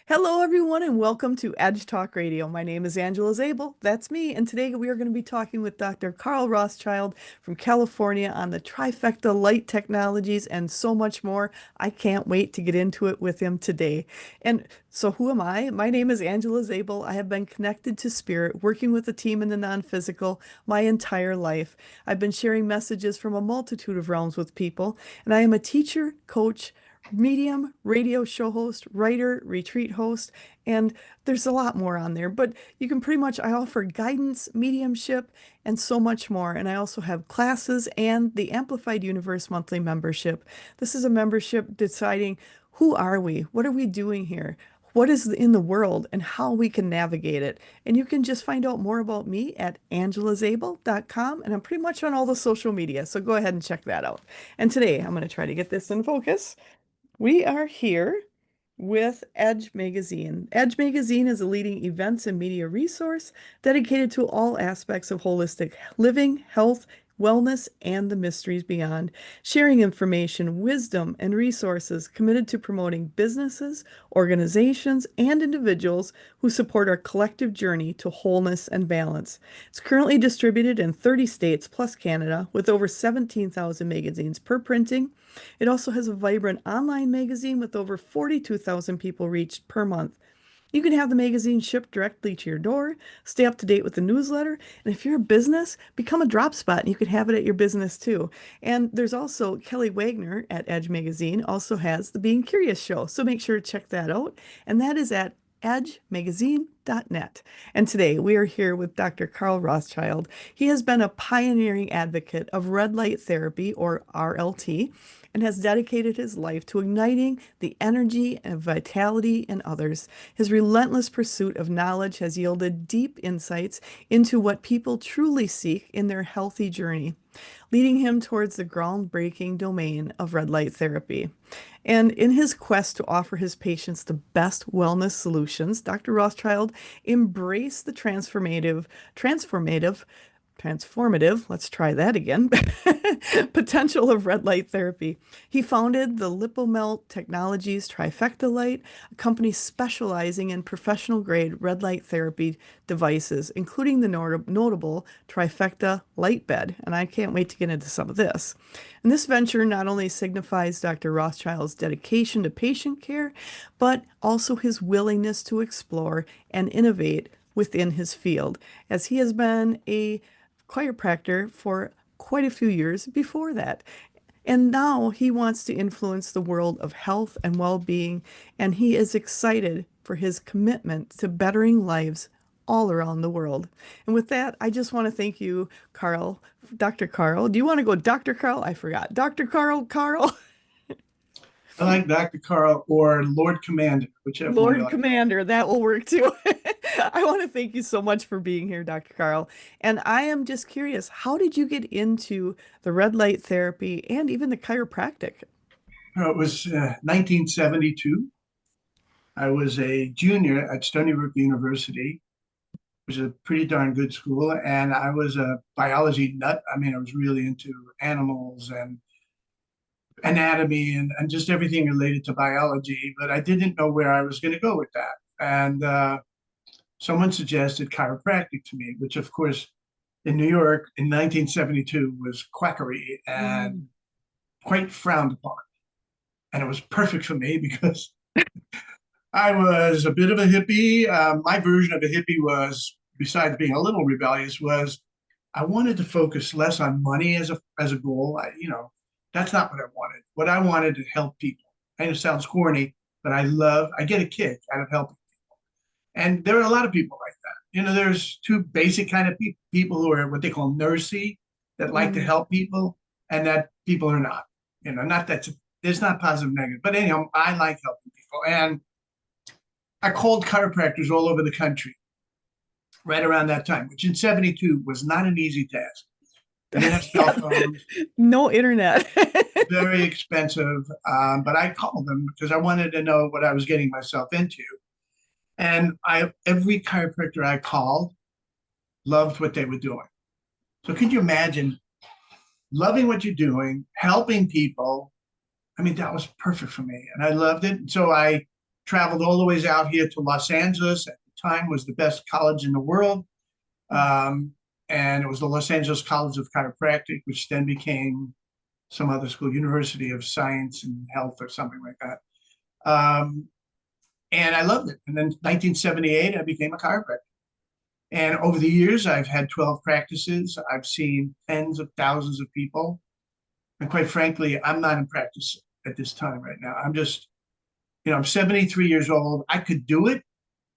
Hello, everyone, and welcome to Edge Talk Radio. My name is Angela Zabel. That's me. And today we are going to be talking with Dr. Carl Rothschild from California on the Trifecta Light technologies and so much more. I can't wait to get into it with him today. And so, who am I? My name is Angela Zabel. I have been connected to spirit, working with a team in the non-physical my entire life. I've been sharing messages from a multitude of realms with people, and I am a teacher, coach, medium, radio show host, writer, retreat host, and there's a lot more on there. But you can pretty much, I offer guidance, mediumship, and so much more. And I also have classes and the Amplified Universe monthly membership. This is a membership deciding who are we? What are we doing here? What is in the world and how we can navigate it. And you can just find out more about me at angelazabel.com. And I'm pretty much on all the social media. So go ahead and check that out. And today I'm going to try to get this in focus. We are here with Edge Magazine. Edge Magazine is a leading events and media resource dedicated to all aspects of holistic living, health, wellness, and the mysteries beyond, sharing information, wisdom, and resources committed to promoting businesses, organizations, and individuals who support our collective journey to wholeness and balance. It's currently distributed in 30 states plus Canada with over 17,000 magazines per printing. It also has a vibrant online magazine with over 42,000 people reached per month. You can have the magazine shipped directly to your door, stay up to date with the newsletter, and if you're a business, become a drop spot and you can have it at your business too. And there's also Kelly Wagner at Edge Magazine also has the Being Curious show, so make sure to check that out. And that is at edgemagazine.net. And today we are here with Dr. Carl Rothschild. He has been a pioneering advocate of red light therapy, or RLT, and has dedicated his life to igniting the energy and vitality in others. His relentless pursuit of knowledge has yielded deep insights into what people truly seek in their healthy journey, leading him towards the groundbreaking domain of red light therapy. And in his quest to offer his patients the best wellness solutions, Dr. Rothschild embraced the transformative, let's try that again, potential of red light therapy. He founded the Lipomelt Technologies Trifecta Light, a company specializing in professional grade red light therapy devices, including the notable Trifecta Light Bed. And I can't wait to get into some of this. And this venture not only signifies Dr. Rothschild's dedication to patient care, but also his willingness to explore and innovate within his field, as he has been a chiropractor for quite a few years before that. And now he wants to influence the world of health and well-being, and he is excited for his commitment to bettering lives all around the world. And with that, I just want to thank you, Carl, Dr. Carl. Do you want to go Dr. Carl? I forgot. Dr. Carl. I like Dr. Carl or Lord Commander, whichever one you Lord like. Commander, that will work too. I want to thank you so much for being here, Dr. Carl. And I am just curious, how did you get into the red light therapy and even the chiropractic? It was 1972. I was a junior at Stony Brook University, which is a pretty darn good school, and I was a biology nut. I mean, I was really into animals and anatomy and just everything related to biology, but I didn't know where I was going to go with that. And someone suggested chiropractic to me, which, of course, in New York in 1972 was quackery and Mm. quite frowned upon. And it was perfect for me because I was a bit of a hippie. My version of a hippie was, besides being a little rebellious, was I wanted to focus less on money as a goal. That's not what I wanted. What I wanted to help people. I know it sounds corny, but I get a kick out of helping. And there are a lot of people like that. There's two basic kind of people who are what they call nursey, that like to Mm. help people, and that people are not. Not that there's not positive negative, but anyhow, I like helping people, and I called chiropractors all over the country right around that time, which in '72 was not an easy task. We didn't have cell Yeah, phones, no internet. very expensive, but I called them because I wanted to know what I was getting myself into. And every chiropractor I called loved what they were doing. So could you imagine loving what you're doing, helping people? I mean, that was perfect for me. And I loved it. And so I traveled all the ways out here to Los Angeles. At the time, was the best college in the world, um, and it was the Los Angeles College of Chiropractic, which then became some other school, University of Science and Health or something like that. And I loved it. And then 1978, I became a chiropractor. And over the years, I've had 12 practices. I've seen tens of thousands of people. And quite frankly, I'm not in practice at this time right now. I'm just, I'm 73 years old. I could do it,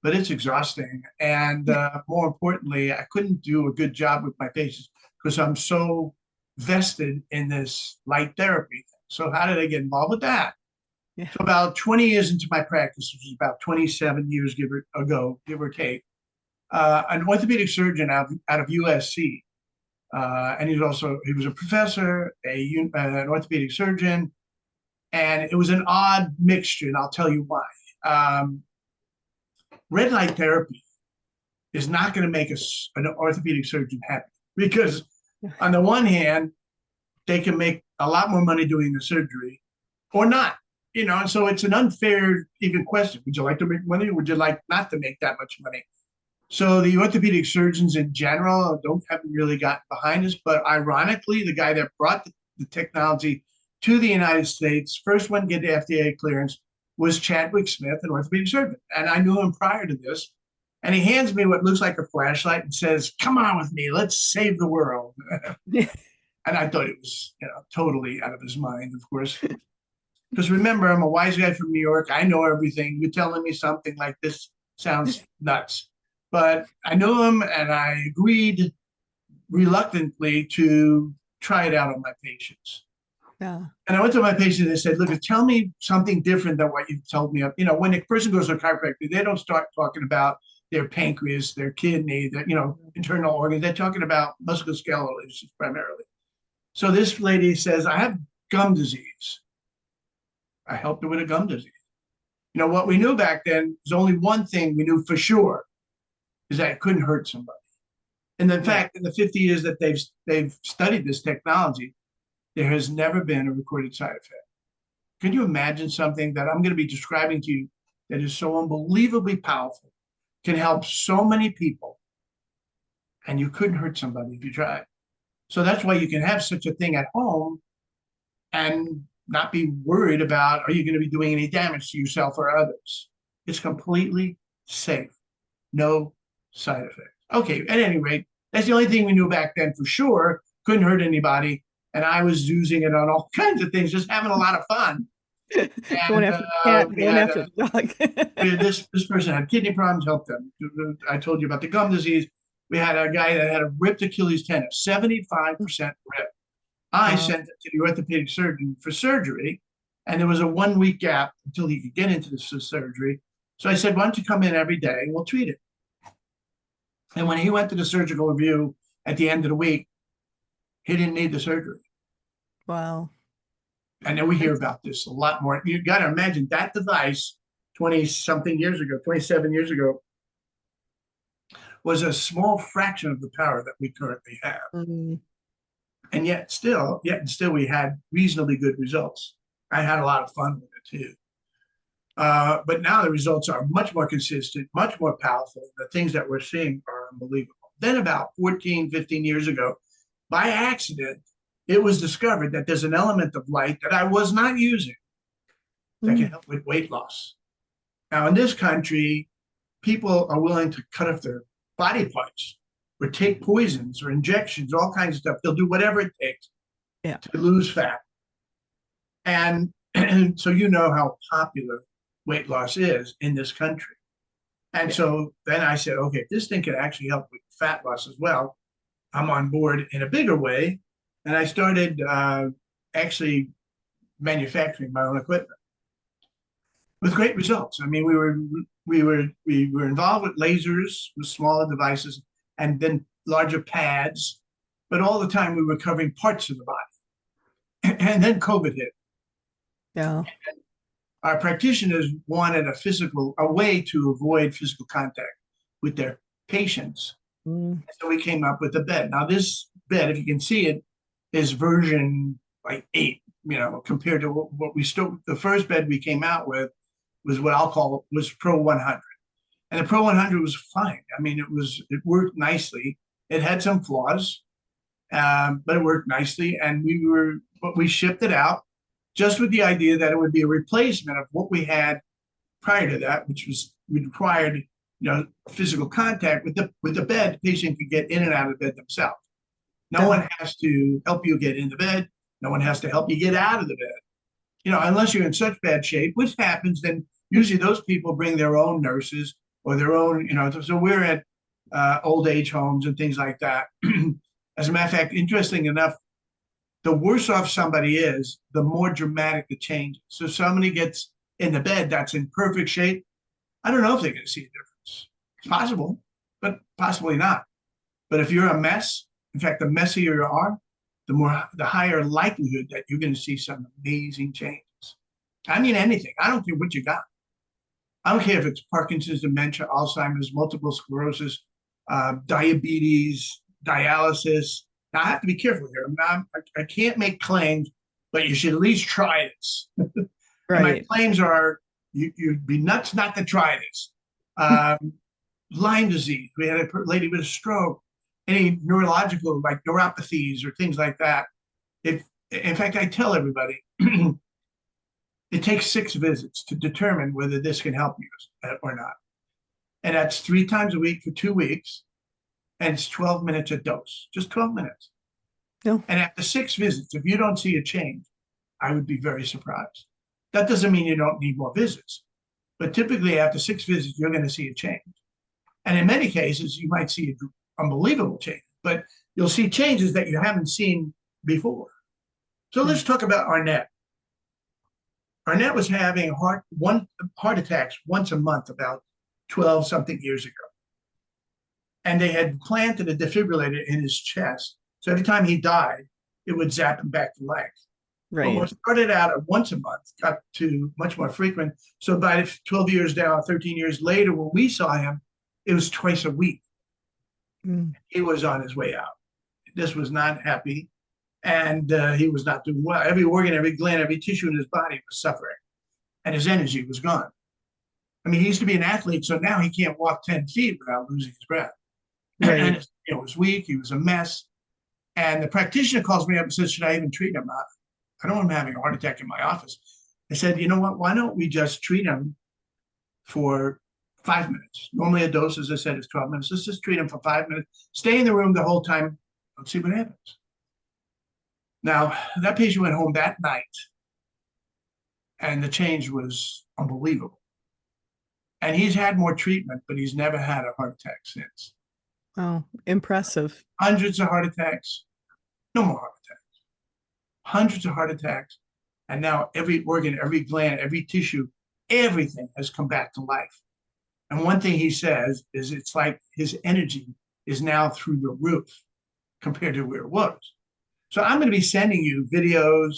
but it's exhausting. And more importantly, I couldn't do a good job with my patients because I'm so vested in this light therapy thing. So how did I get involved with that? Yeah. So about 20 years into my practice, which was about 27 years give or take, an orthopedic surgeon out of USC, and he was a professor, an orthopedic surgeon, and it was an odd mixture, and I'll tell you why. Red light therapy is not going to make an orthopedic surgeon happy because, on the one hand, they can make a lot more money doing the surgery, or not. And so it's an unfair even question. Would you like to make money, or would you like not to make that much money? So the orthopedic surgeons in general haven't really gotten behind this, but ironically, the guy that brought the technology to the United States, first one to get the FDA clearance, was Chadwick Smith, an orthopedic surgeon. And I knew him prior to this. And he hands me what looks like a flashlight and says, "Come on with me, let's save the world." And I thought it was, totally out of his mind, of course. Because remember, I'm a wise guy from New York. I know everything. You're telling me something like this sounds nuts. But I knew him, and I agreed reluctantly to try it out on my patients. Yeah. And I went to my patient and said, "Look, tell me something different than what you've told me." When a person goes to a chiropractor, they don't start talking about their pancreas, their kidney, their, internal organs. They're talking about musculoskeletal issues primarily. So this lady says, "I have gum disease." I helped her with a gum disease. What we knew back then was only one thing we knew for sure, is that it couldn't hurt somebody. And in fact, in the 50 years that they've studied this technology, there has never been a recorded side effect. Can you imagine something that I'm going to be describing to you that is so unbelievably powerful, can help so many people, and you couldn't hurt somebody if you tried? So that's why you can have such a thing at home and not be worried about, are you going to be doing any damage to yourself or others? It's completely safe. No side effects. Okay, at any rate, that's the only thing we knew back then for sure. Couldn't hurt anybody. And I was using it on all kinds of things, just having a lot of fun. Going And after the cat, going after the dog. this person had kidney problems, helped them. I told you about the gum disease. We had a guy that had a ripped Achilles tendon, 75% rip. I sent it to the orthopedic surgeon for surgery, and there was a 1-week gap until he could get into the surgery. So I said, "Why don't you come in every day and we'll treat it?" And when he went to the surgical review at the end of the week, he didn't need the surgery. Wow. I know we hear about this a lot more. You got to imagine that device 20-something years ago, 27 years ago, was a small fraction of the power that we currently have. Mm. And yet still we had reasonably good results. I had a lot of fun with it too. But now the results are much more consistent, much more powerful. The things that we're seeing are unbelievable. Then about 14, 15 years ago, by accident, it was discovered that there's an element of light that I was not using that can help with weight loss. Now, in this country, people are willing to cut off their body parts or take poisons or injections, all kinds of stuff. They'll do whatever it takes to lose fat. And so you know how popular weight loss is in this country. And so then I said, okay, if this thing could actually help with fat loss as well, I'm on board in a bigger way. And I started actually manufacturing my own equipment with great results. I mean, we were involved with lasers, with smaller devices, and then larger pads, but all the time we were covering parts of the body. And then COVID hit. Yeah. And our practitioners wanted a way to avoid physical contact with their patients. So we came up with a bed. Now this bed, if you can see it, is version like 8, compared to what the first bed we came out with was what I'll call was Pro 100. And the Pro 100 was fine. I mean, it worked nicely. It had some flaws, but it worked nicely. And we shipped it out just with the idea that it would be a replacement of what we had prior to that, which was required, physical contact with the bed. The patient could get in and out of bed themselves. No Oh, one has to help you get into bed. No one has to help you get out of the bed. Unless you're in such bad shape, which happens, then usually those people bring their own nurses or their own, so we're at old age homes and things like that. As a matter of fact, interesting enough, the worse off somebody is, the more dramatic the change. So somebody gets in the bed that's in perfect shape. I don't know if they're going to see a difference. It's possible, but possibly not. But if you're a mess, in fact, the messier you are, the higher likelihood that you're going to see some amazing changes. I mean, anything. I don't care what you got. I don't care if it's Parkinson's, dementia, Alzheimer's, multiple sclerosis, diabetes, dialysis. Now, I have to be careful here. I can't make claims, but you should at least try this. And my right. claims are you'd be nuts not to try this. Lyme disease. We had a lady with a stroke. Any neurological, like neuropathies or things like that. In fact, I tell everybody, it takes 6 visits to determine whether this can help you or not. And that's 3 times a week for 2 weeks. And it's 12 minutes a dose, just 12 minutes. No. And after 6 visits, if you don't see a change, I would be very surprised. That doesn't mean you don't need more visits, but typically after 6 visits, you're going to see a change. And in many cases, you might see an unbelievable change, but you'll see changes that you haven't seen before. So let's talk about Arnett. Arnett was having heart attacks once a month about 12 something years ago. And they had planted a defibrillator in his chest. So every time he died, it would zap him back to life. But Right. what started out at once a month got to much more frequent. So by 12 years down, 13 years later, when we saw him, it was twice a week. Mm. He was on his way out. This was not happy. And he was not doing well. Every organ, every gland, every tissue in his body was suffering. And his energy was gone. I mean, he used to be an athlete, so now he can't walk 10 feet without losing his breath. Right. And it was weak. He was a mess. And the practitioner calls me up and says, should I even treat him? I don't want him having a heart attack in my office. I said, you know what? Why don't we just treat him for 5 minutes? Normally a dose, as I said, is 12 minutes. Let's just treat him for 5 minutes. Stay in the room the whole time. Let's see what happens. Now, that patient went home that night, and the change was unbelievable. And he's had more treatment, but he's never had a heart attack since. Oh, impressive. Hundreds of heart attacks, no more heart attacks. Hundreds of heart attacks. And now every organ, every gland, every tissue, everything has come back to life. And one thing he says is it's like his energy is now through the roof compared to where it was. So I'm going to be sending you videos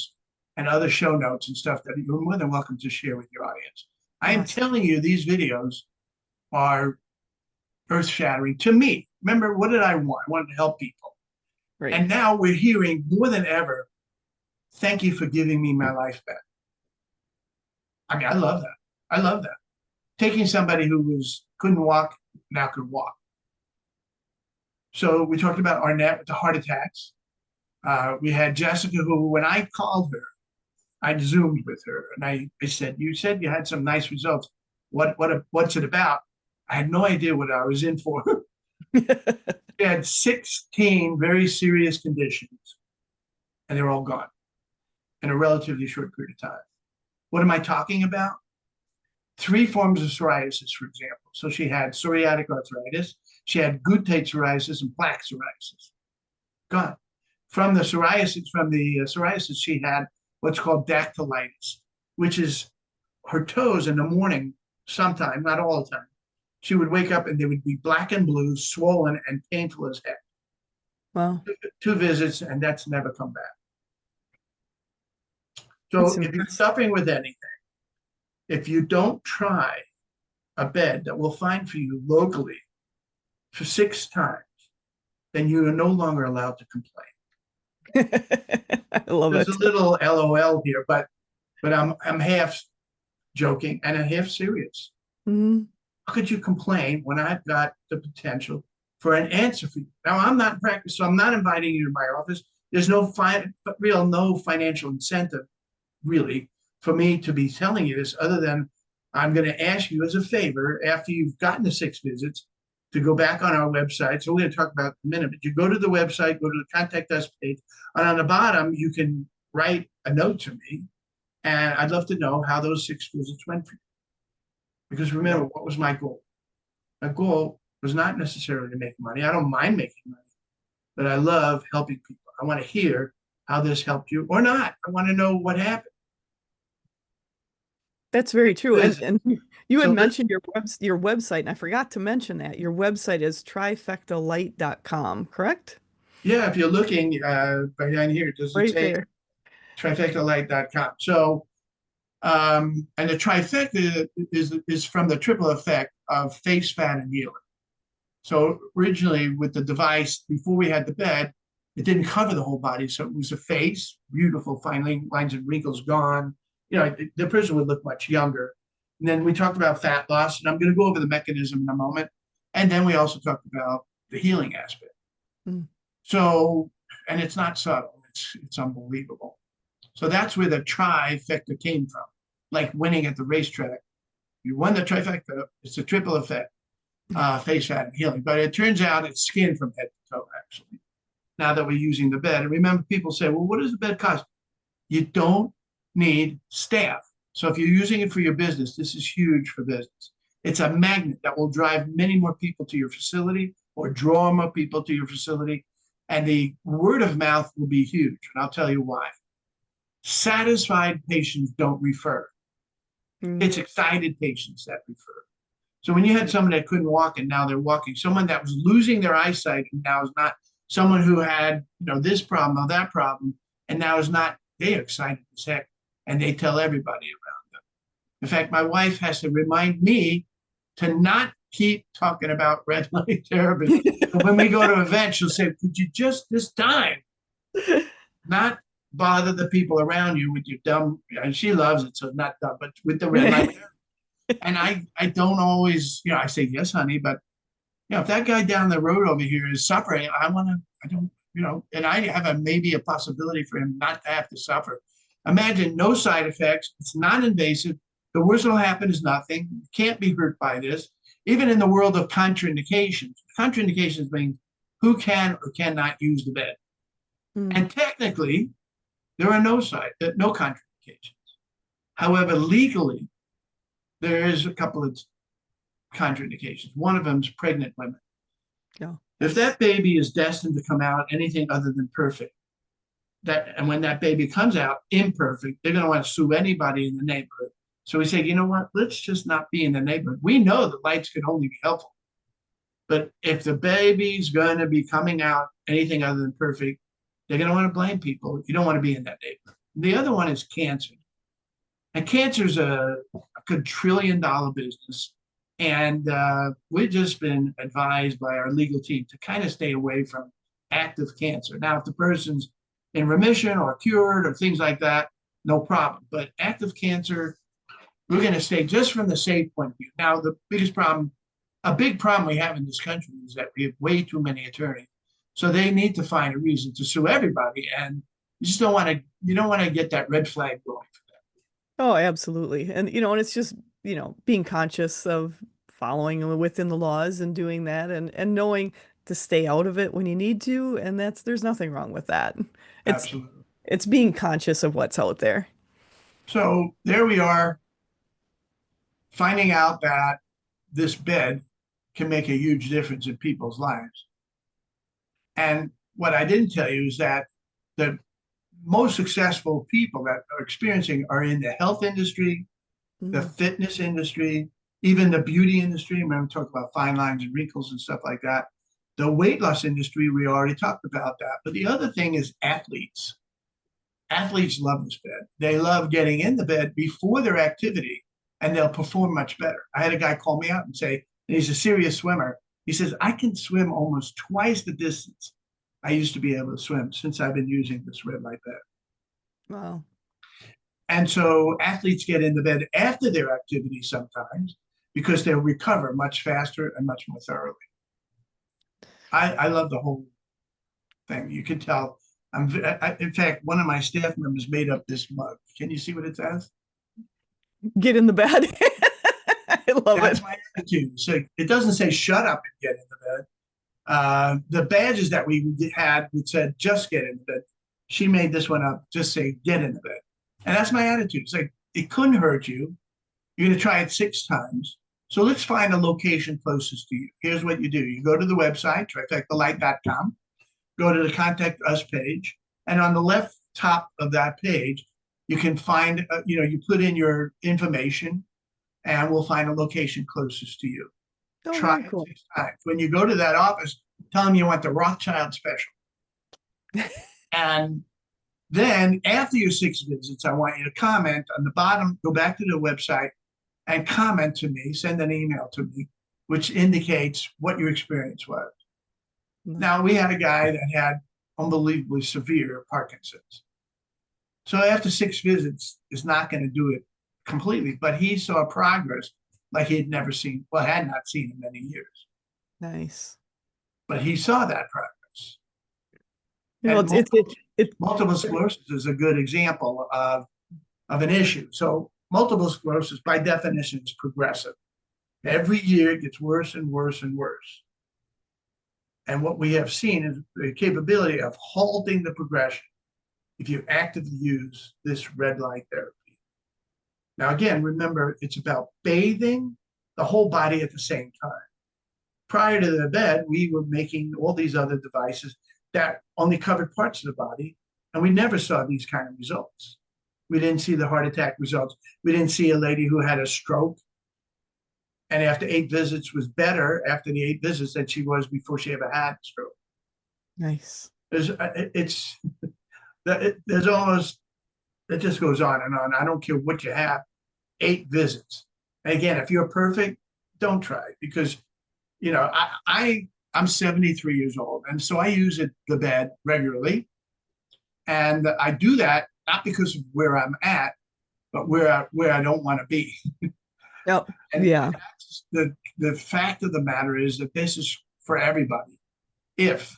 and other show notes and stuff that you're more than welcome to share with your audience. I am Awesome. telling you, these videos are earth-shattering to me. Remember, what did I want? I wanted to help people. Right. And now we're hearing more than ever, thank you for giving me my life back. I mean, I love that. I love that. Taking somebody who couldn't walk, now could walk. So we talked about Arnett with the heart attacks. We had Jessica, who, when I called her, I Zoomed with her and I said, you said you had some nice results. What's it about? I had no idea what I was in for. She had 16 very serious conditions, and they're all gone in a relatively short period of time. What am I talking about? 3 forms of psoriasis, for example. So she had psoriatic arthritis, she had goutte psoriasis, and plaque psoriasis. Gone. From the psoriasis, she had what's called dactylitis, which is her toes in the morning, sometime, not all the time. She would wake up and they would be black and blue, swollen, and painful as heck. Well, 2 visits, and that's never come back. that's So if you're impressive. suffering with anything, if you don't try a bed that we'll find for you locally for 6 times, then you are no longer allowed to complain. I love There's a it. little LOL here, but I'm half joking and a half serious. Mhm. How could you complain when I've got the potential for an answer for you? Now, I'm not in practice, so I'm not inviting you to my office. There's no financial incentive really for me to be telling you this other than I'm going to ask you as a favor after you've gotten the 6 visits to go back on our website. So we're going to talk about it in a minute, but you go to the website, go to the contact us page, and on the bottom, you can write a note to me. And I'd love to know how those 6 visits went for you. Because remember, Well, what was my goal? My goal was not necessarily to make money. I don't mind making money, but I love helping people. I want to hear how this helped you or not. I want to know what happened. that's very true. And Listen, and you had so this, mentioned your website, and I forgot to mention that. Your website is trifectalight.com, correct? yeah, if you're looking behind here, does it Right say there. trifectalight.com? So, and the trifecta is from the triple effect of face, fat, and healing. So originally with the device, before we had the bed, it didn't cover the whole body. So it was a face, beautiful, fine lines and wrinkles gone. You know, the person would look much younger. And then we talked about fat loss, and I'm going to go over the mechanism in a moment. And then we also talked about the healing aspect. Mm. So, and it's not subtle, it's unbelievable. So that's where the trifecta came from, like winning at the racetrack. You won the trifecta, it's a triple effect, face, fat, and healing. But it turns out it's skin from head to toe, actually, now that we're using the bed. And remember, people say, well, what does the bed cost? You don't need staff. So if you're using it for your business, this is huge for business. It's a magnet that will drive many more people to your facility or draw more people to your facility. And the word of mouth will be huge. And I'll tell you why. Satisfied patients don't refer. Mm. It's excited patients that refer. So when you had someone that couldn't walk and now they're walking, someone that was losing their eyesight and now is not, someone who had, this problem or that problem and now is not, they're excited as heck and they tell everybody around them. In fact, my wife has to remind me to not keep talking about red light therapy. So when we go to events, she'll say, could you just this time not bother the people around you with your dumb, and she loves it, so not dumb, but with the red light therapy. And I don't always, I say, yes, honey, but if that guy down the road over here is suffering, I don't, and I have maybe a possibility for him not to have to suffer. Imagine no side effects. It's non-invasive. The worst that'll happen is nothing. You can't be hurt by this. Even in the world of contraindications mean who can or cannot use the bed. Mm. And technically, there are no contraindications. However, legally, there is a couple of contraindications. One of them is pregnant women. No, If yes. that baby is destined to come out anything other than perfect, and when that baby comes out imperfect, they're going to want to sue anybody in the neighborhood. So we say, you know what? Let's just not be in the neighborhood. We know that lights can only be helpful, but if the baby's going to be coming out anything other than perfect, they're going to want to blame people. You don't want to be in that neighborhood. The other one is cancer. And cancer is a quadrillion-dollar business. And we've just been advised by our legal team to kind of stay away from active cancer. Now, if the person's in remission or cured or things like that, no problem. But active cancer, we're going to stay just from the safe point of view. Now, a big problem we have in this country is that we have way too many attorneys. So they need to find a reason to sue everybody. And you don't want to get that red flag going. Oh, absolutely. And it's just, being conscious of following within the laws and doing that and knowing to stay out of it when you need to. And there's nothing wrong with that. It's Absolutely. it's being conscious of what's out there. So there we are, finding out that this bed can make a huge difference in people's lives. And what I didn't tell you is that the most successful people that are experiencing are in the health industry, the Mm. fitness industry, even the beauty industry. Remember, we talked about fine lines and wrinkles and stuff like that. The weight loss industry, we already talked about that. But the other thing is athletes. Athletes love this bed. They love getting in the bed before their activity and they'll perform much better. I had a guy call me out and say, and he's a serious swimmer. He says, I can swim almost twice the distance I used to be able to swim since I've been using this red light bed. Wow. And so athletes get into bed after their activity sometimes because they'll recover much faster and much more thoroughly. I love the whole thing. You can tell. In fact, one of my staff members made up this mug. Can you see what it says? Get in the bed. I love That's it. my attitude. So it doesn't say shut up and get in the bed. The badges that we had that said just get in the bed. She made this one up, just say get in the bed. And that's my attitude. It's like it couldn't hurt you. You're going to try it 6 times. So let's find a location closest to you. Here's what you do. You go to the website, trifectalight.com, go to the contact us page. And on the left top of that page, you can find, you put in your information and we'll find a location closest to you. Oh, Try very it cool. 6 times. When you go to that office, tell them you want the Rothschild special. And then after your 6 visits, I want you to comment on the bottom, go back to the website and comment to me, send an email to me, which indicates what your experience was. Now, we had a guy that had unbelievably severe Parkinson's. So after 6 visits, is not going to do it completely, but he saw progress like he had never seen, well, had not seen in many years. Nice. But he saw that progress. You know, And it multiple sclerosis is a good example of an issue. So multiple sclerosis, by definition, is progressive. Every year it gets worse and worse and worse. And what we have seen is the capability of halting the progression if you actively use this red light therapy. Now, again, remember, it's about bathing the whole body at the same time. Prior to the bed, we were making all these other devices that only covered parts of the body, and we never saw these kind of results. We didn't see the heart attack results. We didn't see a lady who had a stroke, and after 8 visits was better after the 8 visits than she was before she ever had a stroke. nice. There's almost, it just goes on and on. I don't care what you have, 8 visits. And again, if you're perfect, don't try, because I'm 73 years old, and so I use the bed regularly, and I do that not because of where I'm at, but where I don't want to be. Yep. And Yeah. that's the fact of the matter is that this is for everybody. If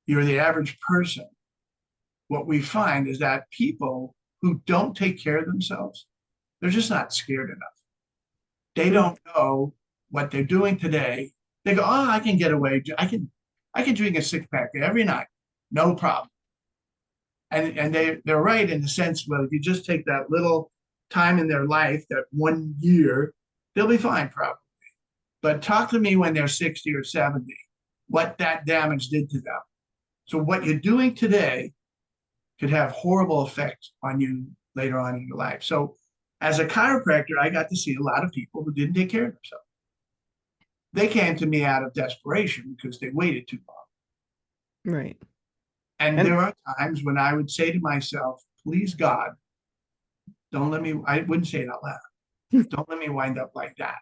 you're the average person, what we find is that people who don't take care of themselves, they're just not scared enough. They don't know what they're doing today. They go, oh, I can get away. I can drink a 6-pack every night, no problem. And they're right in the sense, well, if you just take that little time in their life, that 1 year, they'll be fine probably. But talk to me when they're 60 or 70, what that damage did to them. So what you're doing today could have horrible effects on you later on in your life. So as a chiropractor, I got to see a lot of people who didn't take care of themselves. They came to me out of desperation because they waited too long. Right. And there are times when I would say to myself, please God, don't let me, I wouldn't say it out loud. Don't let me wind up like that.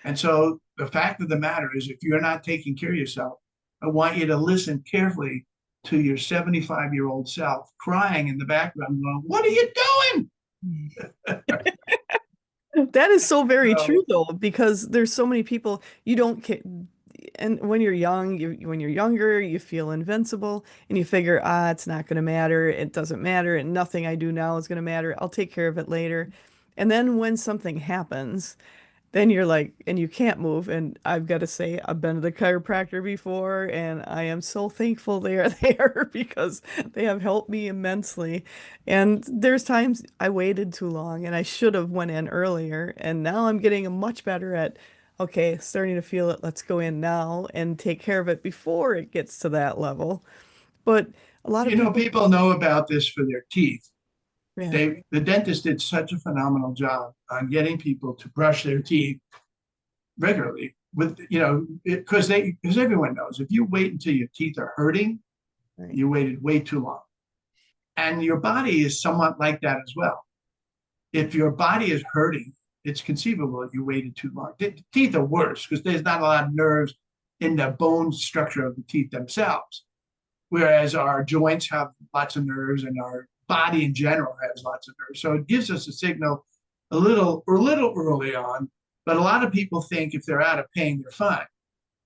And so the fact of the matter is, if you're not taking care of yourself, I want you to listen carefully to your 75-year-old self crying in the background going, what are you doing? That is so very So, true though, because there's so many people you don't care. And when you're young, when you're younger, you feel invincible and you figure, it's not going to matter. It doesn't matter. And nothing I do now is going to matter. I'll take care of it later. And then when something happens, then you're like, and you can't move. And I've got to say, I've been to the chiropractor before, and I am so thankful they are there because they have helped me immensely. And there's times I waited too long and I should have went in earlier. And now I'm getting much better at, okay, starting to feel it. Let's go in now and take care of it before it gets to that level. But a lot of people, people know about this for their teeth. yeah, The dentist did such a phenomenal job on getting people to brush their teeth regularly with, because everyone knows if you wait until your teeth are hurting, right. you waited way too long. And your body is somewhat like that as well. If your body is hurting, it's conceivable that you waited too long. The teeth are worse because there's not a lot of nerves in the bone structure of the teeth themselves. Whereas our joints have lots of nerves and our body in general has lots of nerves. So it gives us a signal a little early on. But a lot of people think if they're out of pain, they're fine.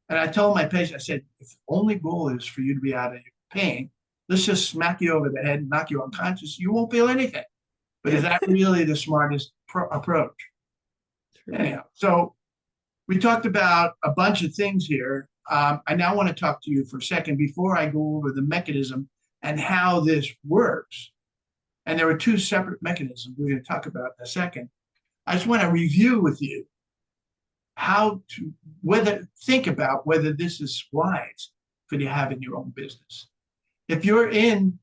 And I told my patient, I said, if the only goal is for you to be out of pain, let's just smack you over the head and knock you unconscious. You won't feel anything. But is that really the smartest approach? True. Anyhow, so we talked about a bunch of things here. I now want to talk to you for a second before I go over the mechanism and how this works. And there are two separate mechanisms we're going to talk about in a second. I just want to review with you how to think about whether this is wise for you to have in your own business. If you're in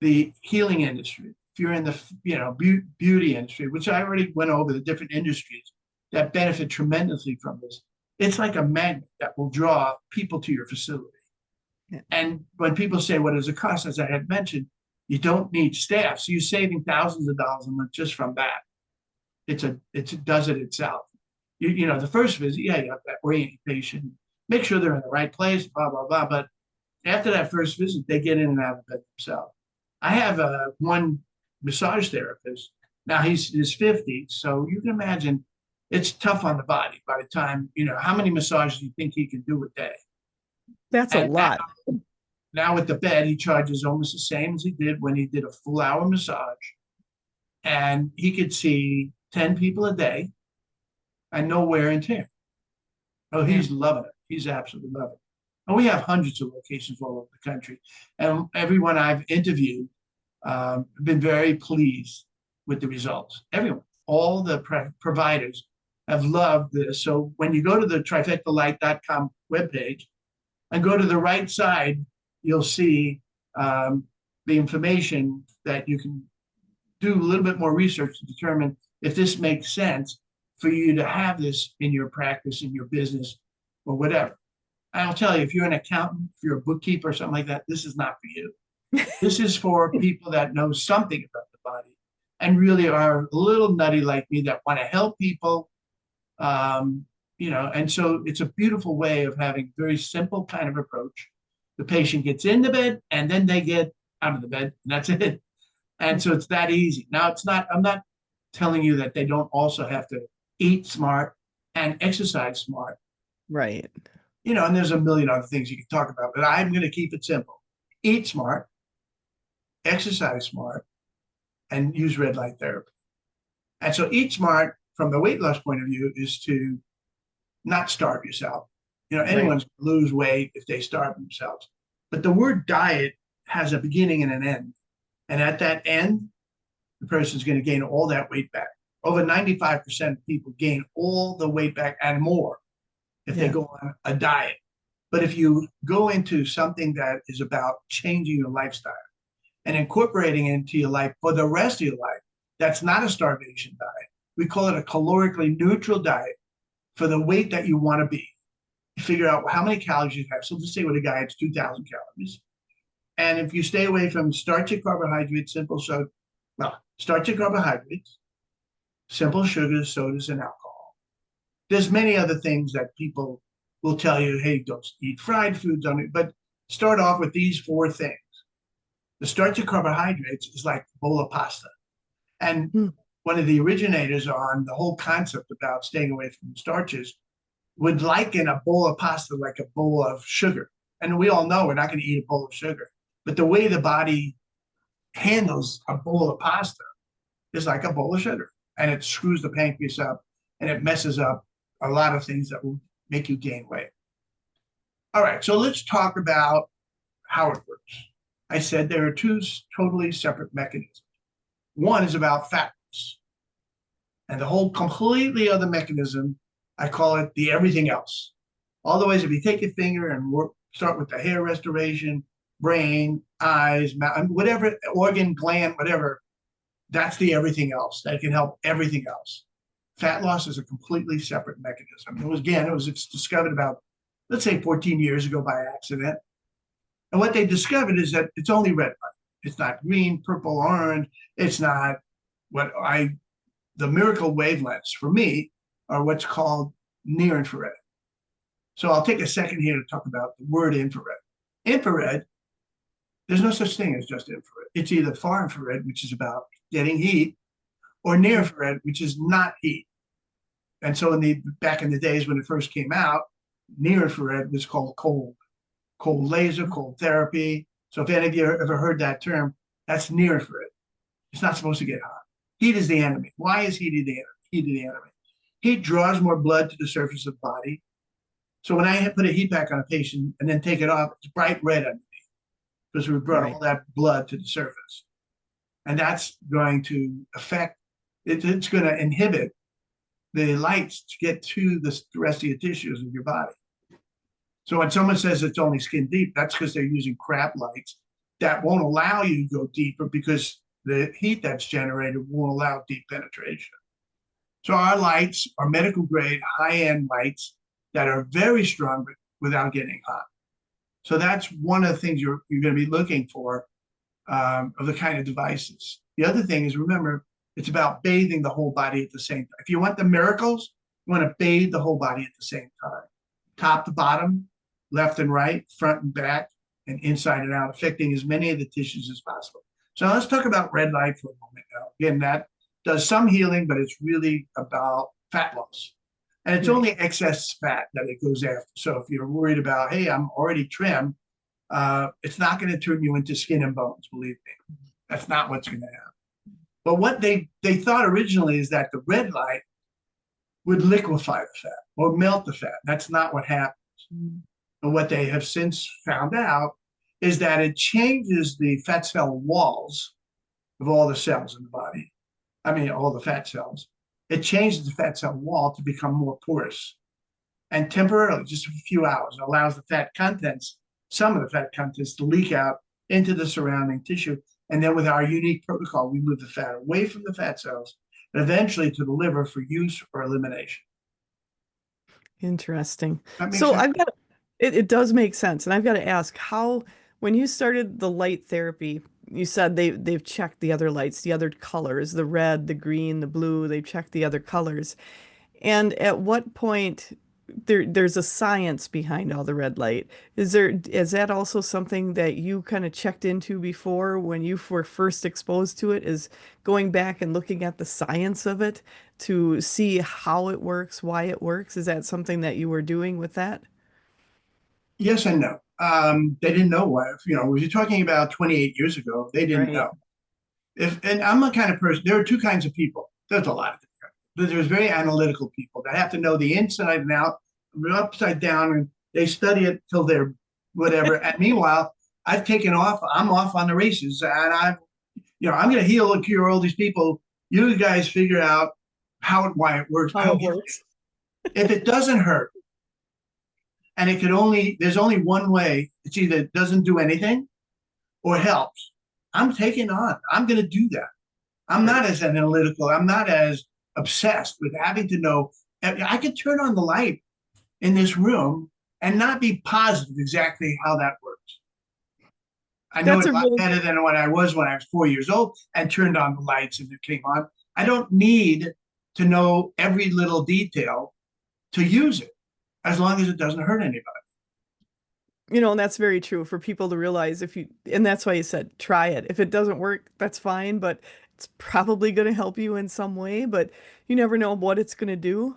the healing industry, if you're in the beauty industry, which I already went over the different industries that benefit tremendously from this, it's like a magnet that will draw people to your facility. Yeah. And when people say, what does it cost? As I had mentioned, you don't need staff. So you're saving thousands of dollars a month just from that. It does it itself. The first visit, you have that orientation, make sure they're in the right place, blah, blah, blah. But after that first visit, they get in and out of bed themselves. I have one massage therapist. Now he's in his 50s. So you can imagine it's tough on the body by the time, how many massages do you think he can do a day? That's a lot. Now with the bed, he charges almost the same as he did when he did a full hour massage. And he could see 10 people a day and no wear and tear. Oh, he's loving it. He's absolutely loving it. And we have hundreds of locations all over the country. And everyone I've interviewed been very pleased with the results. Everyone, all the providers have loved this. So when you go to the trifectalight.com webpage and go to the right side, you'll see the information that you can do a little bit more research to determine if this makes sense for you to have this in your practice, in your business, or whatever. I'll tell you, if you're an accountant, if you're a bookkeeper or something like that, this is not for you. This is for people that know something about the body and really are a little nutty like me that want to help people. And so it's a beautiful way of having a very simple kind of approach. The patient gets in the bed and then they get out of the bed, and that's it. And so it's that easy. Now, I'm not telling you that they don't also have to eat smart and exercise smart. Right. And there's a million other things you can talk about, but I'm going to keep it simple. Eat smart, exercise smart, and use red light therapy. And so eat smart from the weight loss point of view is to not starve yourself. Anyone's going to lose weight if they starve themselves. But the word diet has a beginning and an end. And at that end, the person's going to gain all that weight back. Over 95% of people gain all the weight back and more if they go on a diet. But if you go into something that is about changing your lifestyle and incorporating it into your life for the rest of your life, that's not a starvation diet. We call it a calorically neutral diet for the weight that you want to be. You figure out how many calories you have. So let's say with a guy, it's 2,000 calories. And if you stay away from starchy carbohydrates, starchy carbohydrates, simple sugars, sodas, and alcohol. There's many other things that people will tell you, hey, don't eat fried foods, but start off with these four things. The starchy carbohydrates is like a bowl of pasta. And one of the originators on the whole concept about staying away from starches would liken a bowl of pasta like a bowl of sugar. And we all know we're not going to eat a bowl of sugar. But the way the body handles a bowl of pasta is like a bowl of sugar. And it screws the pancreas up and it messes up a lot of things that will make you gain weight. All right, so let's talk about how it works. I said there are two totally separate mechanisms. One is about fat loss. And the whole completely other mechanism, I call it the everything else. Otherwise, if you take your finger and start with the hair restoration, brain, eyes, mouth, whatever, organ, gland, whatever, that's the everything else. That can help everything else. Fat loss is a completely separate mechanism. It's discovered about, let's say 14 years ago by accident. And what they discovered is that it's only red light. It's not green, purple, orange. It's not the miracle wavelengths for me are what's called near infrared. So I'll take a second here to talk about the word infrared. Infrared There's no such thing as just infrared. It's either far infrared, which is about getting heat, or near Mm. infrared, which is not heat. And so back in the days when it first came out, near infrared was called cold laser, cold therapy. So if any of you ever heard that term, that's near infrared. It's not supposed to get hot. Heat is the enemy. Why is heat the enemy? Heat the enemy. Heat draws more blood to the surface of the body. So when I put a heat pack on a patient and then take it off, it's bright red underneath because we brought Right. all that blood to the surface. And that's going to affect, it's going to inhibit the lights to get to the rest of your tissues of your body. So when someone says it's only skin deep, that's because they're using crap lights that won't allow you to go deeper because the heat that's generated won't allow deep penetration. So our lights are medical grade, high-end lights that are very strong but without getting hot. So that's one of the things you're going to be looking for of the kind of devices. The other thing is, remember, it's about bathing the whole body at the same time. If you want the miracles, you want to bathe the whole body at the same time, top to bottom, left and right, front and back, and inside and out, affecting as many of the tissues as possible. So let's talk about red light for a moment now. Again, that does some healing, but it's really about fat loss. And it's Right. only excess fat that it goes after. So if you're worried about, hey, I'm already trim, it's not going to turn you into skin and bones, believe me. That's not what's going to happen. But what they thought originally is that the red light would liquefy the fat or melt the fat. That's not what happens. Mm. And what they have since found out is that it changes the fat cell walls of all the cells in the body. I mean, all the fat cells. It changes the fat cell wall to become more porous and temporarily, just a few hours, it allows the fat contents, some of the fat contents, to leak out into the surrounding tissue. And then with our unique protocol, we move the fat away from the fat cells and eventually to the liver for use or elimination. Interesting. That makes So sense? I've got it does make sense. And I've got to ask how, when you started the light therapy, you said they've checked the other lights, the other colors, the red, the green, the blue, they've checked the other colors. And at what point there's a science behind all the red light? Is that also something that you kind of checked into before when you were first exposed to it, is going back and looking at the science of it to see how it works, why it works? Is that something that you were doing with that? Yes and no. They didn't know why. If you're talking about 28 years ago, they didn't Right. know. And I'm a kind of person, there are two kinds of people. There's a lot of different. But there's very analytical people that have to know the inside and out, upside down, and they study it till they're whatever. And meanwhile, I've taken off. I'm off on the races, and I'm going to heal and cure all these people. You guys figure out how and why it works. I How don't it give works. a if it doesn't hurt, and there's only one way. It's either it doesn't do anything or helps. I'm taking on. I'm going to do that. I'm Right. not as analytical. I'm not as obsessed with having to know. I could turn on the light in this room and not be positive exactly how that works. I know That's it a a lot really better than when I was 4 years old and turned on the lights and it came on. I don't need to know every little detail to use it as long as it doesn't hurt anybody. And that's very true for people to realize, and that's why you said try it. If it doesn't work, that's fine, but it's probably going to help you in some way, but you never know what it's going to do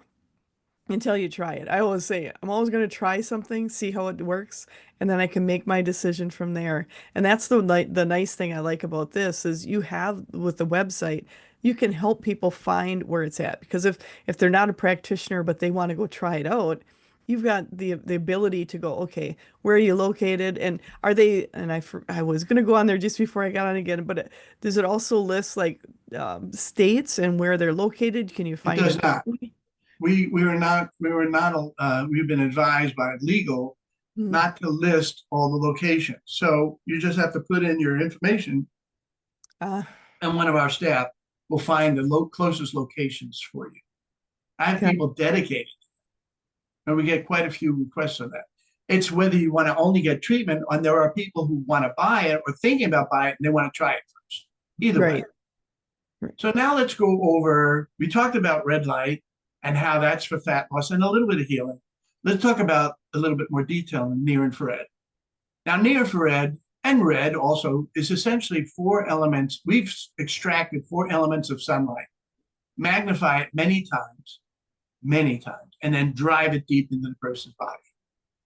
until you try it. I always say I'm always going to try something, see how it works, and then I can make my decision from there. And that's the nice thing I like about this is you have with the website, you can help people find where it's at, because if they're not a practitioner but they want to go try it out, you've got the ability to go, okay, where are you located, and are they, and I was going to go on there just before I got on again, but does it also list like states and where they're located? Can you It find does them not. locally? We were not. We've been advised by legal Mm. not to list all the locations. So you just have to put in your information, Uh, and one of our staff will find the closest locations for you. I have okay. people dedicated, and we get quite a few requests on that. It's whether you want to only get treatment, and there are people who want to buy it or thinking about buying it, and they want to try it first. Either way. Right. Right. So now let's go over. We talked about red light and how that's for fat loss and a little bit of healing. Let's talk about a little bit more detail in near infrared. Now, near infrared, and red also is essentially four elements. We've extracted four elements of sunlight, magnify it many times, and then drive it deep into the person's body.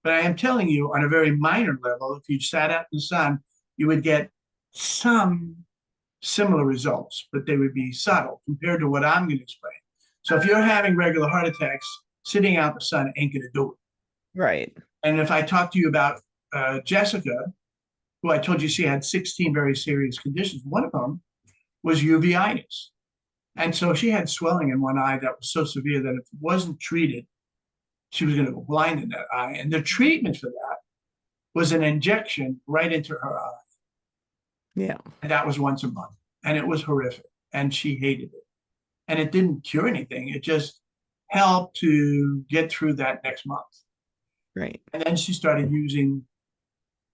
But I am telling you, on a very minor level, if you sat out in the sun, you would get some similar results, but they would be subtle compared to what I'm going to explain. So if you're having regular heart attacks, sitting out in the sun ain't going to do it. Right. And if I talk to you about Jessica, who I told you she had 16 very serious conditions, one of them was uveitis. And so she had swelling in one eye that was so severe that if it wasn't treated, she was going to go blind in that eye. And the treatment for that was an injection right into her eye. Yeah. And that was once a month. And it was horrific. And she hated it. And it didn't cure anything. It just helped to get through that next month. Right. And then she started using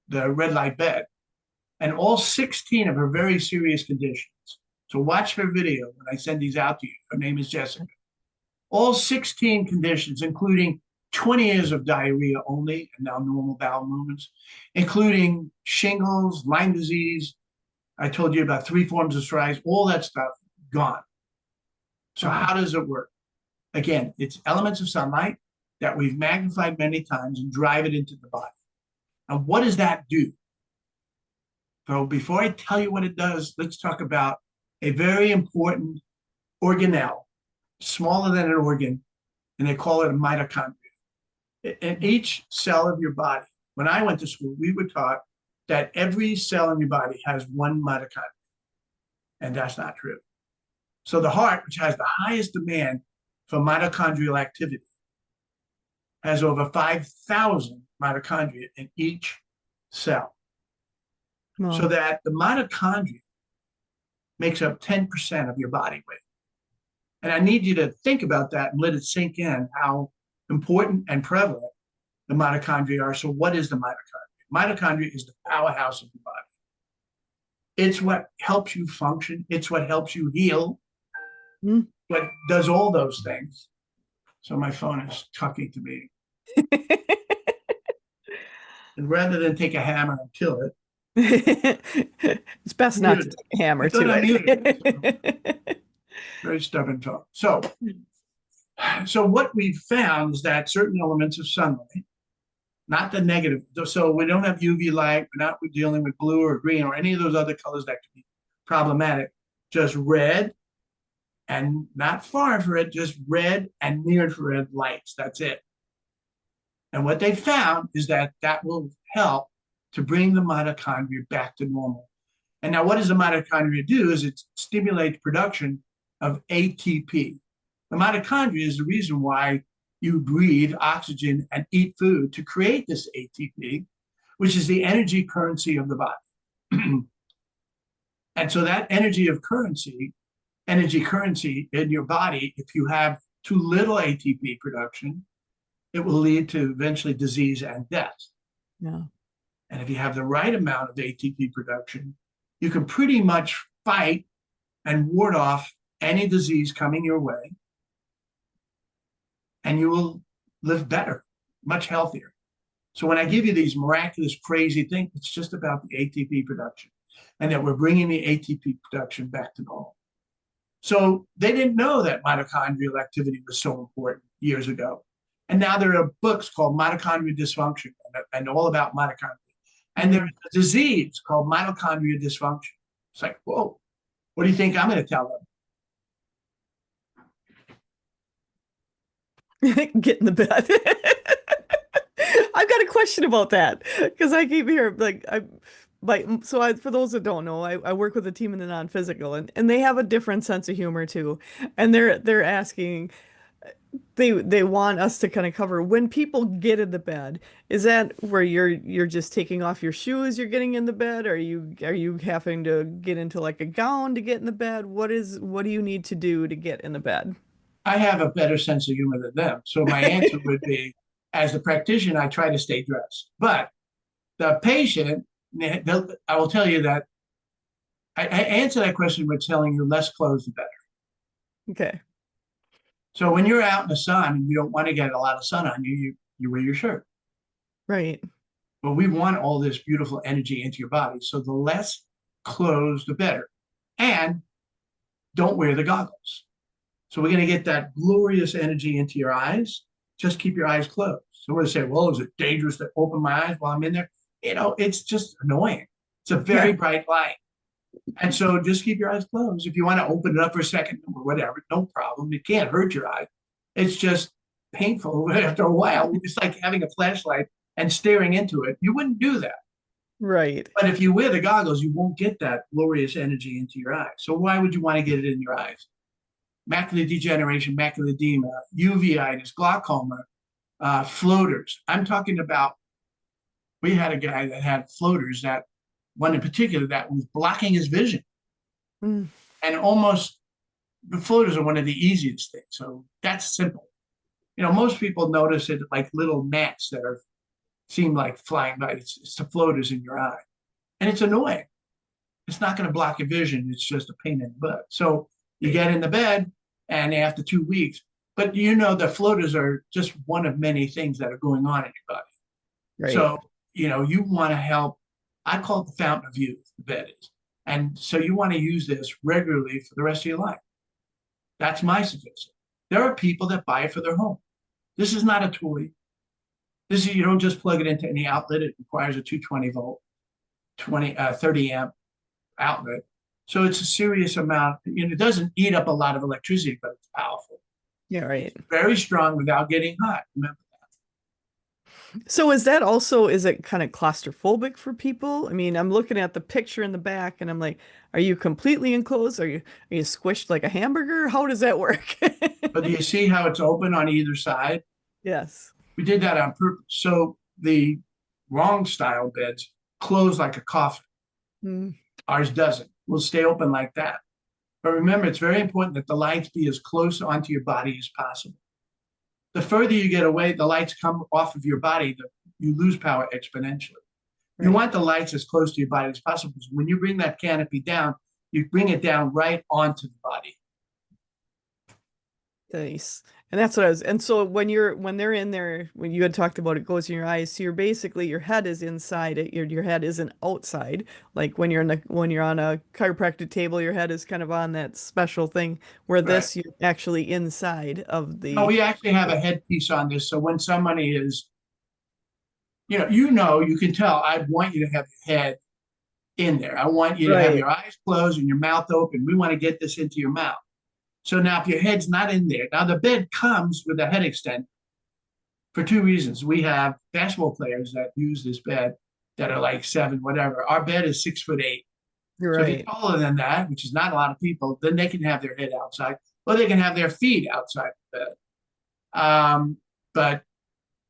the red light bed. And all 16 of her very serious conditions. So watch her video when I send these out to you. Her name is Jessica. All 16 conditions, including 20 years of diarrhea only, and now normal bowel movements, including shingles, Lyme disease. I told you about 3 forms of psoriasis, all that stuff gone. So how does it work? Again, it's elements of sunlight that we've magnified many times and drive it into the body. Now, what does that do? So before I tell you what it does, let's talk about a very important organelle, smaller than an organ, and they call it a mitochondria. In each cell of your body, when I went to school, we were taught that every cell in your body has one mitochondria, and that's not true. So the heart, which has the highest demand for mitochondrial activity, has over 5,000 mitochondria in each cell. Well, So that the mitochondria makes up 10% of your body weight. And I need you to think about that and let it sink in how important and prevalent the mitochondria are. So what is the mitochondria? Mitochondria is the powerhouse of the body. It's what helps you function. It's what helps you heal. What does all those things. So my phone is talking to me. And rather than take a hammer and kill it, it's best not to take a hammer to it. Very stubborn phone. So what we've found is that certain elements of sunlight, not the negative, so we don't have UV light, we're not dealing with blue or green or any of those other colors that could be problematic, just red and not far infrared, just red and near infrared lights. That's it. And what they found is that that will help to bring the mitochondria back to normal. And now what does the mitochondria do is it stimulates production of ATP. The mitochondria is the reason why you breathe oxygen and eat food to create this ATP, which is the energy currency of the body. And so that energy currency in your body, if you have too little ATP production, it will lead to eventually disease and death. Yeah. And if you have the right amount of ATP production, you can pretty much fight and ward off any disease coming your way, and you will live better, much healthier. So when I give you these miraculous, crazy things, it's just about the ATP production and that we're bringing the ATP production back to normal. So they didn't know that mitochondrial activity was so important years ago. And now there are books called Mitochondrial Dysfunction and all about mitochondria. And there's a disease called mitochondrial dysfunction. It's like, whoa, what do you think I'm going to tell them? Get in the bed. I've got a question about that because I keep hearing for those that don't know, I work with a team in the non-physical and they have a different sense of humor too. And they're asking, they want us to kind of cover when people get in the bed, is that where you're just taking off your shoes, you're getting in the bed? Are you having to get into like a gown to get in the bed? What do you need to do to get in the bed? I have a better sense of humor than them. So my answer would be, as the practitioner, I try to stay dressed. But the patient, I will tell you that I answer that question with telling you less clothes, the better. Okay. So when you're out in the sun and you don't want to get a lot of sun on you, you wear your shirt. Right. But we want all this beautiful energy into your body. So the less clothes, the better. And don't wear the goggles. So we're going to get that glorious energy into your eyes. Just keep your eyes closed. So we're going to say, well, is it dangerous to open my eyes while I'm in there? It's just annoying. It's a very Yeah. bright light. And so just keep your eyes closed. If you want to open it up for a second or whatever, no problem. It can't hurt your eyes. It's just painful after a while. It's like having a flashlight and staring into it. You wouldn't do that. Right. But if you wear the goggles, you won't get that glorious energy into your eyes. So why would you want to get it in your eyes? Macular degeneration, macular edema, uveitis, glaucoma, floaters. I'm talking about, we had a guy that had floaters, that one in particular that was blocking his vision. Mm. And almost, the floaters are one of the easiest things. So that's simple. Most people notice it like little gnats that seem like flying by. It's the floaters in your eye. And it's annoying. It's not going to block your vision. It's just a pain in the butt. So you get in the bed, and after 2 weeks, but the floaters are just one of many things that are going on in your body. Right. So, you want to help. I call it the fountain of youth, the bed is. And so you want to use this regularly for the rest of your life. That's my suggestion. There are people that buy it for their home. This is not a toy. You don't just plug it into any outlet. It requires a 220 volt, 30 amp outlet. So it's a serious amount. It doesn't eat up a lot of electricity, but it's powerful. Yeah, right. It's very strong without getting hot. Remember So is it kind of claustrophobic for people? I mean, I'm looking at the picture in the back and I'm like, are you completely enclosed? Are you squished like a hamburger? How does that work? but do you see how it's open on either side? Yes. We did that on purpose. So the wrong style beds close like a coffin. Mm, Ours doesn't. We'll stay open like that. But remember, it's very important that the lights be as close onto your body as possible. The further you get away, the lights come off of your body, you lose power exponentially. You right. want the lights as close to your body as possible. Because when you bring that canopy down, you bring it down right onto the body. Nice. And that's what and so when they're in there, when you had talked about it goes in your eyes, so you're basically your head is inside it, your head isn't outside. Like when you're on a chiropractic table, your head is kind of on that special thing where Right. you're actually inside of No, the we actually have a headpiece on this. So when somebody is, you can tell, I want you to have your head in there. I want you to have right. your eyes closed and your mouth open. We want to get this into your mouth. So now if your head's not in there, now the bed comes with a head extender for two reasons. We have basketball players that use this bed that are like 7, whatever. Our bed is 6'8". So if you're Right. taller than that, which is not a lot of people, then they can have their head outside, or they can have their feet outside the bed. But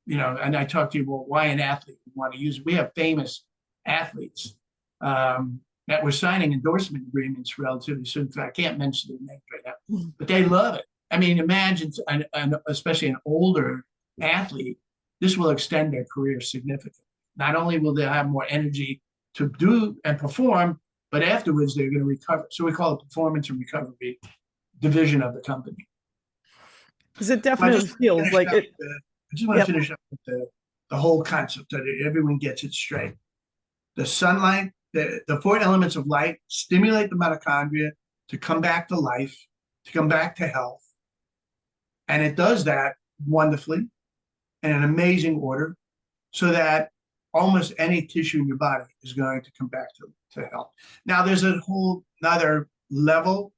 and I talked to you about why an athlete would want to use it. We have famous athletes that were signing endorsement agreements relatively soon. I can't mention their names right now, but they love it. I mean, imagine, especially an older athlete, this will extend their career significantly. Not only will they have more energy to do and perform, but afterwards they're going to recover. So we call it performance and recovery division of the company. Because it So I definitely just want to feels finish like up it. with I just want to Yep. finish up with the whole concept that everyone gets it straight. The sunlight, the 4 elements of light stimulate the mitochondria to come back to life, to come back to health. And it does that wonderfully in an amazing order so that almost any tissue in your body is going to come back to health. Now, there's a whole another level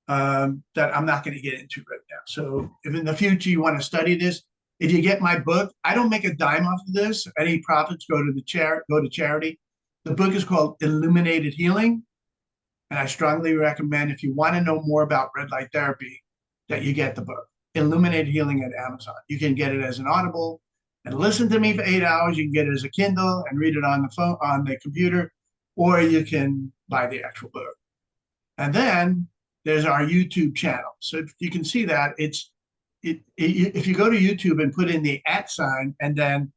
that I'm not going to get into right now. So if in the future you want to study this, if you get my book, I don't make a dime off of this. Any profits go to charity. The book is called Illuminated Healing. And I strongly recommend, if you want to know more about red light therapy, that you get the book, Illuminated Healing, at Amazon. You can get it as an Audible and listen to me for 8 hours. You can get it as a Kindle and read it on the phone, on the computer, or you can buy the actual book. And then there's our YouTube channel. So if you can see that, if you go to YouTube and put in the @ sign and then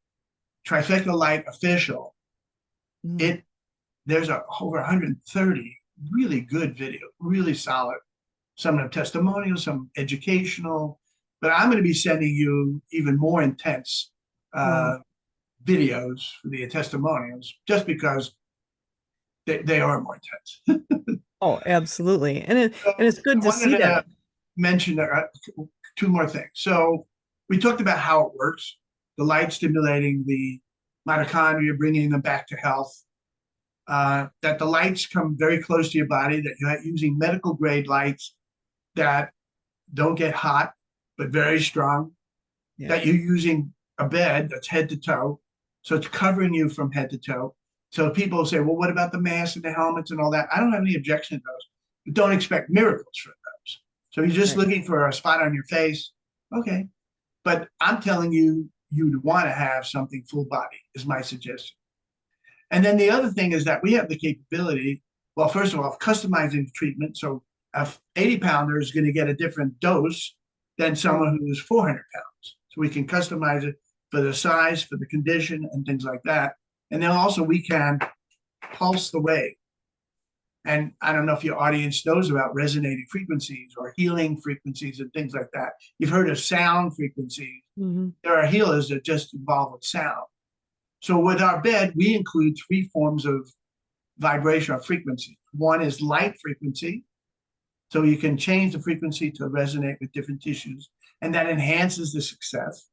Trifecta Light Official, Mm. there's over 130 really good videos, really solid. Some of them testimonials, some educational, but I'm going to be sending you even more intense Wow. videos for the testimonials just because they are more intense. Oh, absolutely. So And it's good I to wanted see to that. mention two more things. So we talked about how it works, the light stimulating the mitochondria, bringing them back to health, that the lights come very close to your body, that you're using medical grade lights that don't get hot, but very strong, Yeah. that you're using a bed that's head to toe. So it's covering you from head to toe. So people say, well, what about the masks and the helmets and all that? I don't have any objection to those, but don't expect miracles from those. So you're just Right. looking for a spot on your face. Okay. But I'm telling you, you'd want to have something full body, is my suggestion. And then the other thing is that we have the capability, well, first of all, of customizing the treatment. So a 80 pounder is going to get a different dose than Right. someone who's 400 pounds. So we can customize it for the size, for the condition, and things like that. And then also we can pulse the wave. And I don't know if your audience knows about resonating frequencies or healing frequencies and things like that. You've heard of sound frequencies. Hmm. There are healers that just involve with sound. So with our bed, we include three forms of vibration or frequency. One is light frequency. So you can change the frequency to resonate with different tissues, and that enhances the success.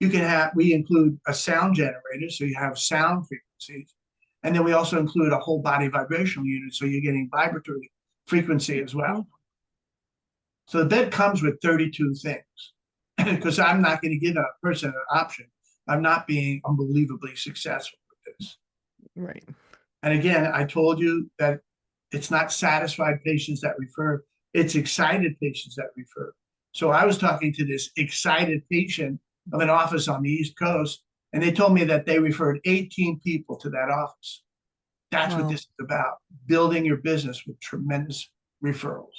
We include a sound generator, so you have sound frequencies. And then we also include a whole body vibrational unit, so you're getting vibratory frequency as well. So the bed comes with 32 things because I'm not going to give a person an option. I'm not being unbelievably successful with this. Right. And again, I told you that it's not satisfied patients that refer, it's excited patients that refer. So I was talking to this excited patient of an office on the East Coast, and they told me that they referred 18 people to that office. That's what Wow. this is about, building your business with tremendous referrals.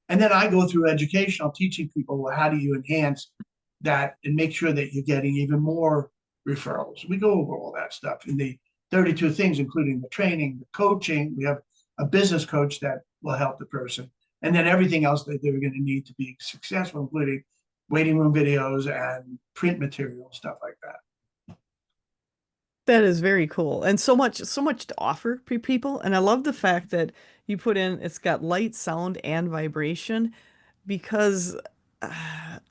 And then I go through educational, teaching people, well, how do you enhance that and make sure that you're getting even more referrals? We go over all that stuff in the 32 things, including the training, the coaching. We have a business coach that will help the person. And then everything else that they're going to need to be successful, including waiting room videos and print material, stuff like that. That is very cool. And so much to offer people. And I love the fact that you put in it's got light, sound, and vibration because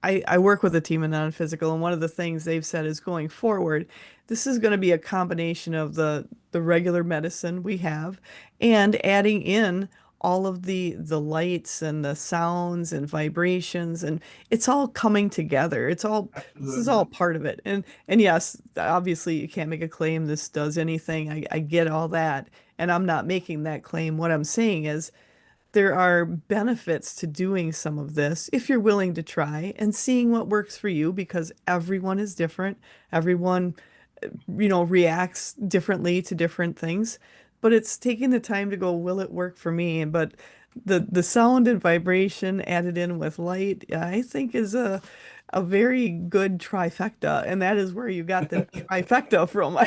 I work with a team in non-physical, and one of the things they've said is going forward, this is going to be a combination of the regular medicine we have and adding in all of the lights and the sounds and vibrations, and it's all coming together. This is Absolutely. all part of it. And yes, obviously you can't make a claim this does anything. I get all that, and I'm not making that claim. What I'm saying is there are benefits to doing some of this if you're willing to try and seeing what works for you because everyone is different. Everyone, reacts differently to different things. But it's taking the time to go, will it work for me? But the sound and vibration added in with light, I think is a very good trifecta, and that is where you got the trifecta from.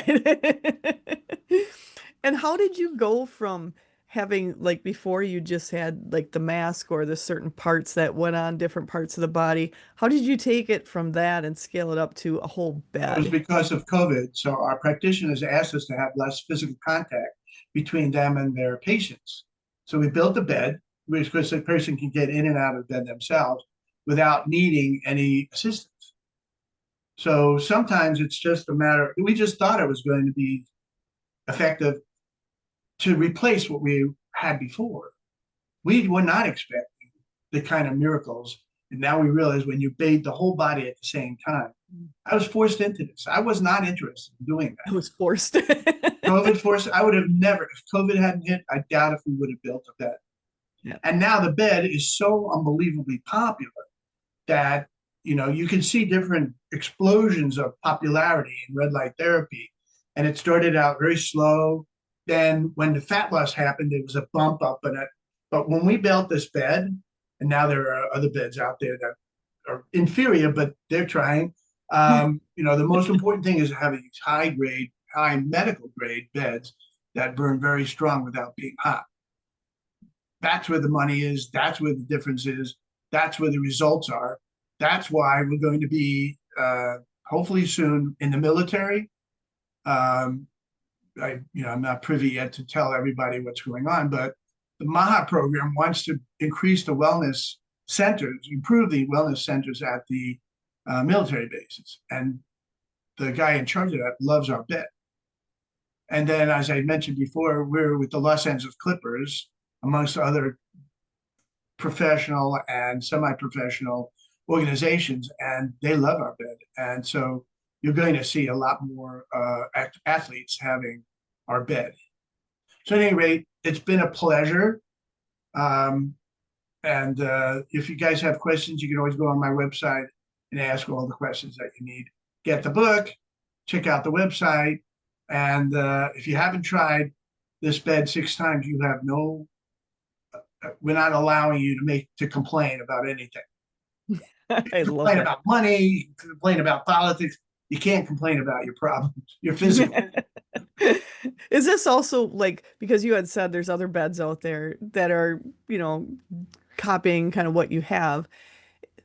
And how did you go from having like before you just had like the mask or the certain parts that went on different parts of the body? How did you take it from that and scale it up to a whole It was bed? because of COVID. So our practitioners asked us to have less physical contact between them and their patients. So we built a bed because the person can get in and out of bed themselves without needing any assistance. So sometimes it's just a matter, we just thought it was going to be effective to replace what we had before. We were not expecting the kind of miracles. And now we realize when you bathe the whole body at the same time. I was forced into this. I was not interested in doing I that. was forced. COVID forced, I would have never, if COVID hadn't hit, I doubt if we would have built a bed. Yeah. And now the bed is so unbelievably popular that, you can see different explosions of popularity in red light therapy. And it started out very slow. Then when the fat loss happened, there was a bump up in it. But when we built this bed, and now there are other beds out there that are inferior, but they're trying. The most important thing is having these high grade, high medical grade beds that burn very strong without being hot. That's where the money is. That's where the difference is. That's where the results are. That's why we're going to be hopefully soon in the military. Um, I'm not privy yet to tell everybody what's going on, but the MAHA program wants to increase the wellness centers, improve the wellness centers at the military bases. And the guy in charge of that loves our bed. And then, as I mentioned before, we're with the Los Angeles Clippers, amongst other professional and semi-professional organizations, and they love our bed. And so you're going to see a lot more athletes having our bed. So at any rate, it's been a pleasure. Um, and if you guys have questions, you can always go on my website and ask all the questions that you need. Get the book, check out the website. And if you haven't tried this bed 6 times, you have no, we're not allowing you to complain about anything. I love Complain that. about money, you can complain about politics. You can't complain about your problems, your physical. Is this also like because you had said there's other beds out there that are, copying kind of what you have.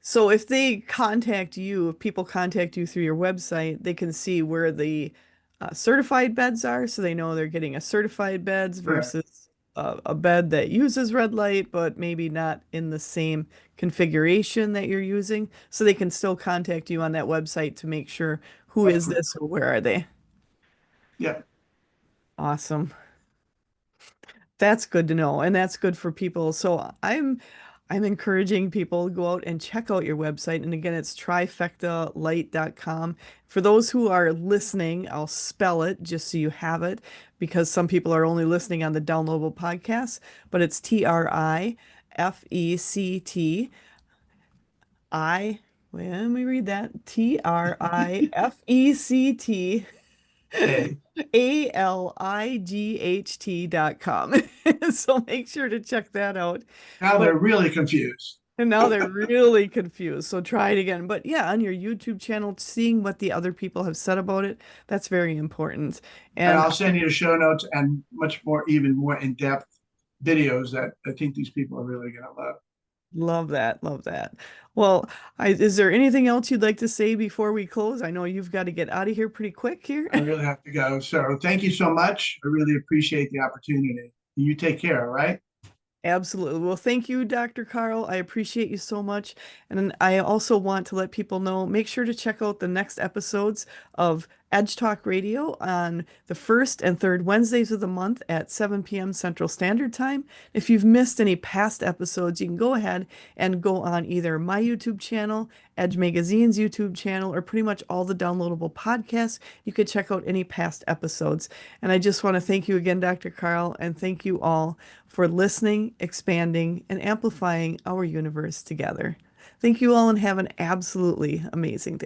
So if they contact you, if people contact you through your website, they can see where the certified beds are, so they know they're getting a certified beds Correct. versus a bed that uses red light, but maybe not in the same configuration that you're using. So they can still contact you on that website to make sure who That's is correct. this or where are they. Yeah. Awesome. That's good to know, and that's good for people. So I'm encouraging people to go out and check out your website. And again, it's trifectalight.com. For those who are listening, I'll spell it just so you have it because some people are only listening on the downloadable podcast, but it's Trifect. Let me read that. Trifect Hey, ALIGHT.com. So make sure to check that out. now But they're really confused. and now they're really confused. So try it again. But yeah, on your YouTube channel, seeing what the other people have said about it, that's very important. And And I'll send you the show notes and much more, even more in-depth videos that I think these people are really going to love. love that. Love that. Well, is there anything else you'd like to say before we close? I know you've got to get out of here pretty quick here. I really have to go. So thank you so much. I really appreciate the opportunity. You take care, all right? Absolutely. Well, thank you, Dr. Carl. I appreciate you so much. And I also want to let people know, make sure to check out the next episodes of Edge Talk Radio on the first and third Wednesdays of the month at 7 p.m. Central Standard Time. If you've missed any past episodes, you can go ahead and go on either my YouTube channel, Edge Magazine's YouTube channel, or pretty much all the downloadable podcasts. You could check out any past episodes. And I just want to thank you again, Dr. Carl, and thank you all for listening, expanding, and amplifying our universe together. Thank you all and have an absolutely amazing day.